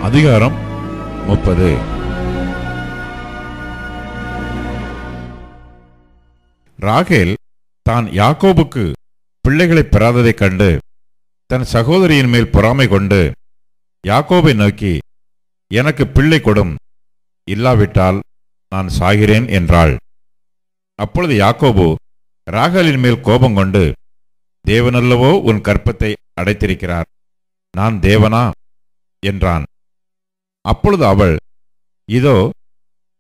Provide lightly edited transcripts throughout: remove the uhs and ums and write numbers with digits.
அதிகாரம் 30. ராகேல் தான் யாக்கோபுக்கு பிள்ளைகளை பெறாததைக் கண்டு தன் சகோதரியின் மேல் பொறாமை கொண்டு யாக்கோபை நோக்கி, எனக்கு பிள்ளை கொடும், இல்லாவிட்டால் நான் சாகிறேன் என்றாள். அப்பொழுது யாக்கோபு ராகேலின் மேல் கோபம் கொண்டு, தேவனல்லவோ உன் கற்பத்தை அடைத்திருக்கிறார், நான் தேவனா என்றான். அப்பொழுது அவள், இதோ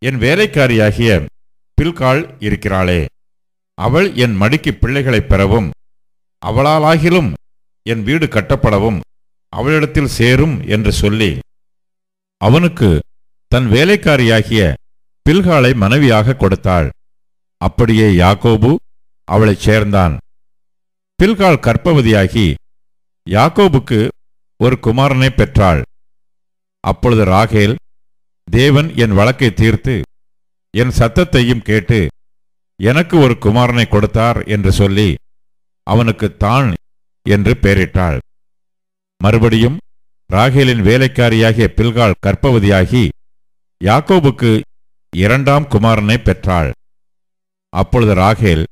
என் வேலைக்காரியாகிய பில்காள் இருக்கிறாளே, அவள் என் மடிக்கு பிள்ளைகளை பெறவும் அவளாலாகிலும் என் வீடு கட்டப்படவும் அவளிடத்தில் சேரும் என்று சொல்லி அவனுக்கு தன் வேலைக்காரியாகிய பில்காளை மனைவியாக கொடுத்தாள். அப்படியே யாக்கோபு அவளைச் சேர்ந்தான். பில்காள் கர்ப்பவதியாகி யாக்கோபுக்கு ஒரு குமாரனை பெற்றாள். அப்பொழுது ராகேல், தேவன் என் வழக்கை தீர்த்து என் சத்தத்தையும் கேட்டு எனக்கு ஒரு குமாரனை கொடுத்தார் என்று சொல்லி அவனுக்கு தான் என்று பெயரிட்டாள். மறுபடியும் ராகேலின் வேலைக்காரியாகிய பில்காள் கர்ப்பவதியாகி யாக்கோபுக்கு இரண்டாம் குமாரனை பெற்றாள். அப்பொழுது ராகேல்,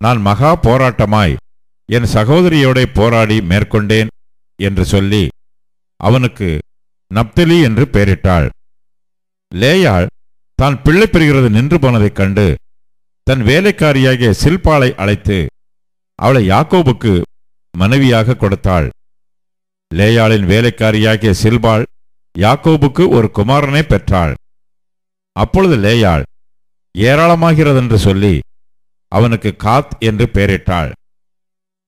நான் மகா போராட்டமாய் என் சகோதரியோட போராடி மேற்கொண்டேன் என்று சொல்லி அவனுக்கு நப்தலி என்று பெயரிட்டாள். லேயாள் தான் பிள்ளை பெறுகிறது நின்று போனதைக் கண்டு தன் வேலைக்காரியாகிய சில்பாளை அழைத்து அவளை யாக்கோபுக்கு மனைவியாக கொடுத்தாள். லேயாளின் வேலைக்காரியாகிய சில்பாள் யாக்கோபுக்கு ஒரு குமாரனை பெற்றாள். அப்பொழுது லேயாள் ஏராளமாகிறதென்று சொல்லி அவனுக்கு காத் என்று பெயரிட்டாள்.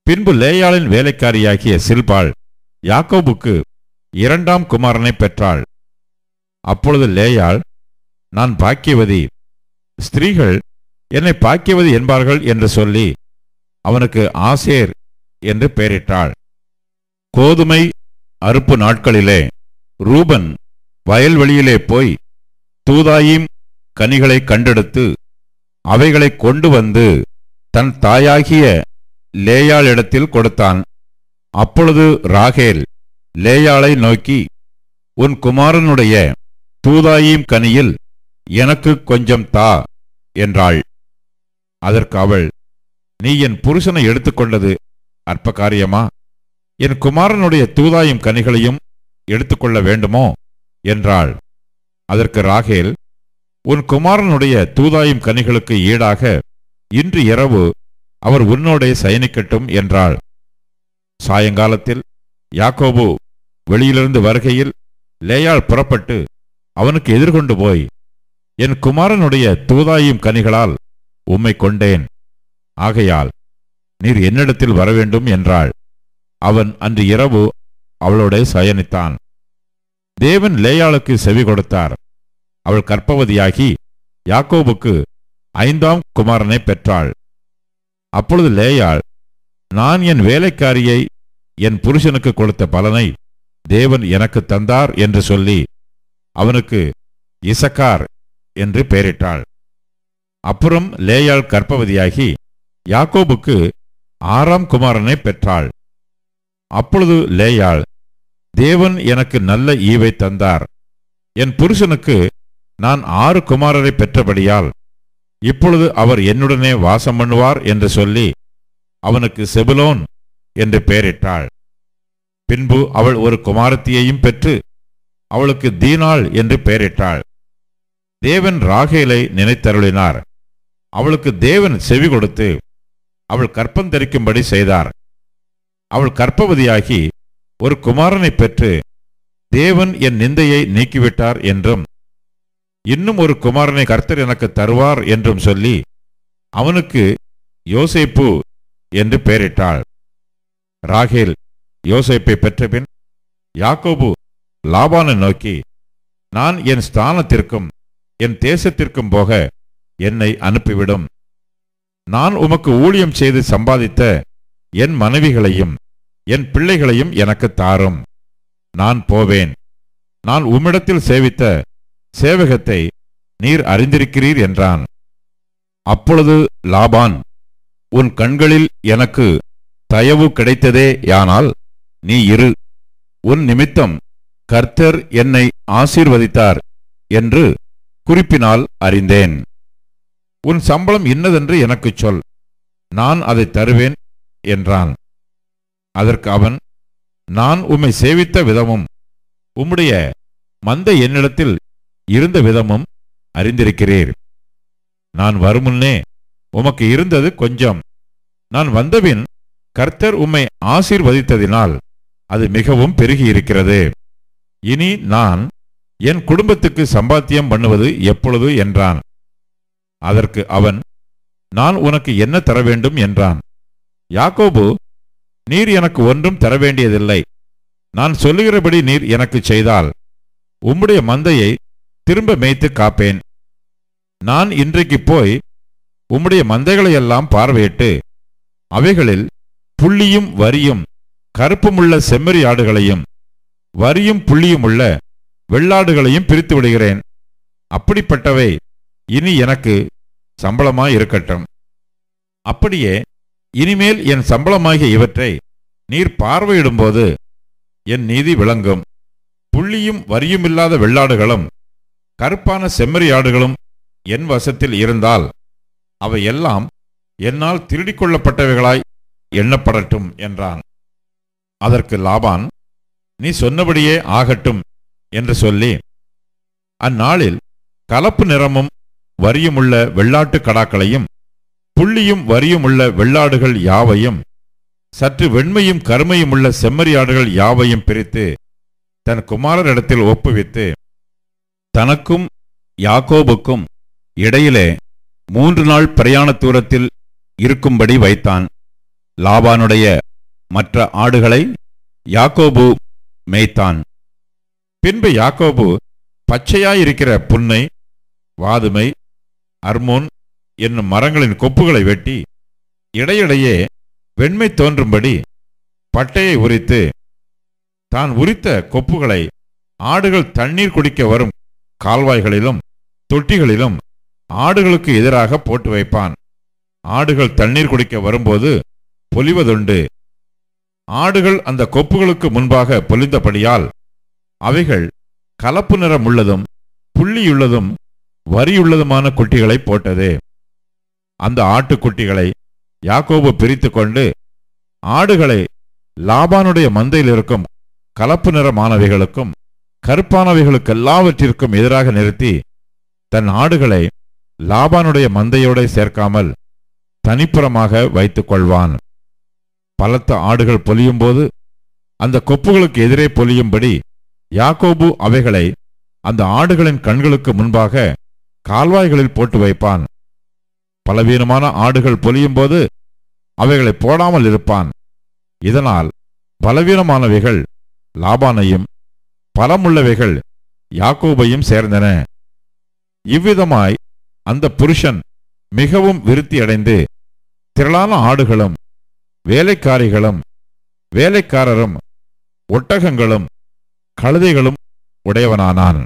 பின்பு லேயாளின் வேலைக்காரியாகிய சில்பாள் யாக்கோபுக்கு இரண்டாம் குமாரனை பெற்றாள். அப்பொழுது லேயாள், நான் பாக்கியவதி, ஸ்திரீகள் என்னை பாக்கியவதி என்பார்கள் என்று சொல்லி அவனுக்கு ஆசேர் என்று பெயரிட்டாள். கோதுமை அறுப்பு நாட்களிலே ரூபன் வயல்வெளியிலே போய் தூதாயீம் கனிகளை கண்டெடுத்து அவைகளை கொண்டு வந்து தன் தாயாகிய லேயாளிடத்தில் கொடுத்தான். அப்பொழுது ராகேல் லேயாளை நோக்கி, உன் குமாரனுடைய தூதாயீம் கனியில் எனக்கு கொஞ்சம் தா என்றாள். அதற்கு அவள், நீ என் புருஷனை எடுத்துக்கொண்டது அற்ப காரியமா? என் குமாரனுடைய தூதாயும் கனிகளையும் எடுத்துக்கொள்ள வேண்டுமோ என்றாள். அதற்கு ராகேல், உன் குமாரனுடைய தூதாயும் கனிகளுக்கு ஈடாக இன்று இரவு அவர் உன்னோடே சயனிக்கட்டும் என்றாள். சாயங்காலத்தில் யாக்கோபு வெளியிலிருந்து வருகையில் லேயாள் புறப்பட்டு அவனுக்கு எதிர்கொண்டு போய், என் குமாரனுடைய தூதாயும் கனிகளால் உம்மை கொண்டேன், ஆகையால் நீர் என்னிடத்தில் வரவேண்டும் என்றாள். அவன் அன்று இரவு அவளோட சயனித்தான். தேவன் லேயாளுக்கு செவி கொடுத்தார். அவள் கர்ப்பவதியாகி யாக்கோபுக்கு ஐந்தாம் குமாரனை பெற்றாள். அப்பொழுது லேயாள், நான் என் வேலைக்காரியை என் புருஷனுக்கு கொடுத்த பலனை தேவன் எனக்கு தந்தார் என்று சொல்லி அவனுக்கு இசக்கார் என்று பெயரிட்டாள். அப்புறம் லேயாள் கர்ப்பவதியாகி யாக்கோபுக்கு ஆறாம் குமாரனை பெற்றாள். அப்பொழுது லேயாள், தேவன் எனக்கு நல்ல ஈவை தந்தார், என் புருஷனுக்கு நான் 6 குமாரரை பெற்றபடியால் இப்பொழுது அவர் என்னுடனே வாசம் பண்ணுவார் என்று சொல்லி அவனுக்கு செபுலோன் என்று பெயரிட்டாள். பின்பு அவள் ஒரு குமாரத்தியையும் பெற்று அவளுக்கு தீனாள் என்று பெயரிட்டாள். தேவன் ராகேலை நினைத்தருளினார். அவளுக்கு தேவன் செவி கொடுத்து அவள் கற்பந்தரிக்கும்படி செய்தார். அவள் கர்ப்பவதியாகி ஒரு குமாரனை பெற்று தேவன் என் நிந்தையை நீக்கிவிட்டார் என்றும் இன்னும் ஒரு குமாரனை கர்த்தர் எனக்கு தருவார் என்றும் சொல்லி அவனுக்கு யோசேப்பு என்று பெயரிட்டாள். ராகேல் யோசேப்பை பெற்றபின் யாக்கோபு லாபானை நோக்கி, நான் என் ஸ்தானத்திற்கும் என் தேசத்திற்கும் போக என்னை அனுப்பிவிடும். நான் உமக்கு ஊழியம் செய்து சம்பாதித்த என் மனைவிகளையும் என் பிள்ளைகளையும் எனக்கு தாரும். நான் போவேன். நான் உம்மிடத்தில் சேவித்த சேவகத்தை நீர் அறிந்திருக்கிறீர் என்றான். அப்பொழுது லாபான், உன் கண்களில் எனக்கு தயவு கிடைத்ததே யானால் நீ இரு, உன் நிமித்தம் கர்த்தர் என்னை ஆசீர்வதித்தார் என்று குறிப்பினால் அறிந்தேன். உன் சம்பளம் இன்னதென்று எனக்குச் சொல், நான் அதை தருவேன் என்றான். அதற்கு அவன், நான் உம்மை சேவித்த விதமும் உம்முடைய மந்தை என்னிடத்தில் இருந்த விதமும் அறிந்திருக்கிறீர். நான் வருமுன்னே உமக்கு இருந்தது கொஞ்சம், நான் வந்தபின் கர்த்தர் உம்மை ஆசீர்வதித்ததினால் அது மிகவும் பெருகியிருக்கிறது. இனி நான் என் குடும்பத்துக்கு சம்பாத்தியம் பண்ணுவது எப்பொழுது என்றான். அதற்கு அவன், நான் உனக்கு என்ன தர வேண்டும் என்றான். யாக்கோபு, நீர் எனக்கு ஒன்றும் தர வேண்டியதில்லை. நான் சொல்லுகிறபடி நீர் எனக்கு செய்தால் உம்முடைய மந்தையை திரும்ப மேய்த்து காப்பேன். நான் இன்றைக்கு போய் உம்முடைய மந்தைகளையெல்லாம் பார்வையிட்டு அவைகளில் புள்ளியும் வரியும் கருப்புமுள்ள செம்மறி ஆடுகளையும் வரியும் புள்ளியும் உள்ள வெள்ளாடுகளையும் பிரித்து விடுகிறேன். அப்படிப்பட்டவை இனி எனக்கு சம்பளமாயிருக்கட்டும். அப்படியே இனிமேல் என் சம்பளமாகிய இவற்றை நீர் பார்வையிடும்போது என் நீதி விளங்கும். புள்ளியும் வரியுமில்லாத வெள்ளாடுகளும் கருப்பான செம்மறி ஆடுகளும் என் வசத்தில் இருந்தால் அவை எல்லாம் என்னால் திருடிக் கொள்ளப்பட்டவைகளாய் எண்ணப்படட்டும் என்றான். அதற்கு லாபான், நீ சொன்னபடியே ஆகட்டும் என்று சொல்லி அந்நாளில் கலப்பு நிறமும் வரியுமுள்ள வெள்ளாட்டு கடாக்களையும் புள்ளியும் வரியுமுள்ள வெள்ளாடுகள் யாவையும் சற்று வெண்மையும் கருமையும் உள்ள செம்மறியாடுகள் யாவையும் பிரித்து தன் குமாரரிடத்தில் ஒப்புவித்து தனக்கும் யாக்கோபுக்கும் இடையிலே 3 நாள் பிரயாண தூரத்தில் இருக்கும்படி வைத்தான். லாபானுடைய மற்ற ஆடுகளை யாக்கோபு மேய்த்தான். பின்பு யாக்கோபு பச்சையாயிருக்கிற புன்னை, வாதுமை, அர்மோன் என்னும் மரங்களின் கொப்புகளை வெட்டி இடையிடையே வெண்மை தோன்றும்படி பட்டையை உரித்து தான் உரித்த கொப்புகளை ஆடுகள் தண்ணீர் குடிக்க வரும் கால்வாய்களிலும் தொட்டிகளிலும் ஆடுகளுக்கு எதிராக போட்டு வைப்பான். ஆடுகள் தண்ணீர் குடிக்க வரும்போது பொலிவதுண்டு. ஆடுகள் அந்த கொப்புகளுக்கு முன்பாக பொலிந்தபடியால் அவைகள் கலப்பு நிறம் உள்ளதும் புள்ளியுள்ளதும் வரியுள்ளதுமான குட்டிகளை போட்டது. அந்த ஆட்டுக்குட்டிகளை யாக்கோபு பிரித்து கொண்டு ஆடுகளை லாபானுடைய மந்தையில் இருக்கும் கலப்பு நிறமானவைகளுக்கும் கருப்பானவைகளுக்கெல்லாவற்றிற்கும் எதிராக நிறுத்தி தன் ஆடுகளை லாபானுடைய மந்தையோட சேர்க்காமல் தனிப்புறமாக வைத்துக் கொள்வான். பலத்த ஆடுகள் பொலியும்போது அந்த கொப்புகளுக்கு எதிரே பொலியும்படி யாக்கோபு அவைகளை அந்த ஆடுகளின் கண்களுக்கு முன்பாக கால்வாய்களில் போட்டு வைப்பான். பலவீனமான ஆடுகள் பொலியும்போது அவைகளை போடாமல் இருப்பான். இதனால் பலவீனமானவைகள் லாபானையும் பலமுள்ளவைகள் யாக்கோபையும் சேர்ந்தன. இவ்விதமாய் அந்த புருஷன் மிகவும் விருத்தியடைந்து திரளான ஆடுகளும் வேலைக்காரிகளும் வேலைக்காரரும் ஒட்டகங்களும் கழுதைகளும் உடையவனானான்.